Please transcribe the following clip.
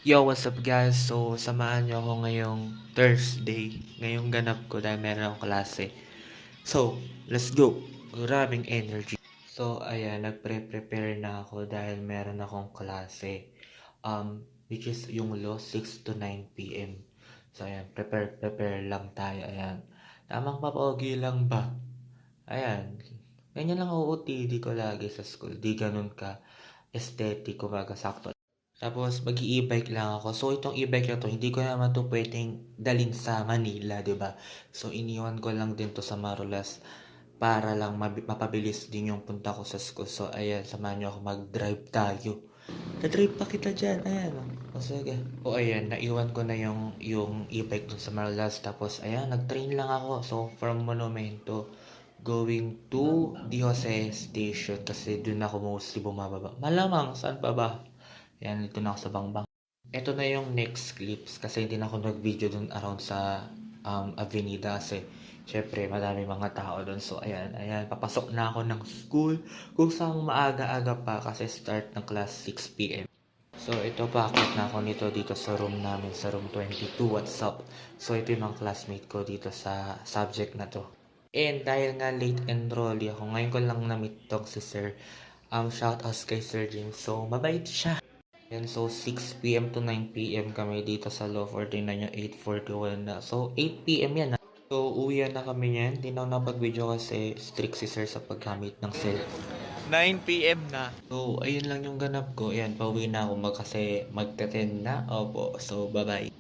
Yo, what's up guys? So, samahan niyo ako ngayong Thursday. Ngayong ganap ko dahil meron akong klase. So, let's go! Maraming energy. So, ayan, nagpre-prepare na ako dahil meron akong klase. Which is yung law, 6 to 9 p.m. So, ayan, prepare lang tayo. Ayan. Tamang papogi lang ba? Ayan. Ganyan lang ang OOTD ko lagi sa school. Di ganun ka aesthetic, kumbaga sakto. Tapos mag e-bike lang ako. So itong e-bike na to, hindi ko naman to pwedeng dalhin sa Manila, 'di ba? So iniwan ko lang din to sa Marulas para lang mapabilis din yung punta ko sa school. So ayan, samahan niyo ako mag-drive tayo. Na-drive pa kita dyan. Ayan. O sige. O ayan, naiwan ko na yung e-bike dun sa Marulas. Tapos ayan, nag-train lang ako. So from Monumento going to Di Jose Station kasi dun ako mostly bumababa. Malamang, saan pa ba? Yan, dito na ako sa Bangbang. Ito na yung next clips kasi hindi na ako nag-video dun around sa Avenida kasi syempre madami mga tao dun. So ayan, ayan, papasok na ako ng school kung saan maaga-aga pa kasi start ng class 6 p.m. So ito, paakit na ako nito dito sa room namin, sa room 22. What's up? So ito yung mga classmate ko dito sa subject na to. And dahil nga late enrollee ako, ngayon ko lang na-meet tong si Sir. Shout out kay Sir James. So mabait siya. Yan, so 6 p.m. to 9 p.m. kami dito sa Law 49 yung 8:41 na. So 8 p.m. yan. So uwian na kami niyan. Hindi na ako napag-video kasi strict si sir sa paggamit ng cellphone. 9 p.m. na. So ayun lang yung ganap ko. Ayan, pauwi na ako kasi magte-10 na. Opo, so bye bye.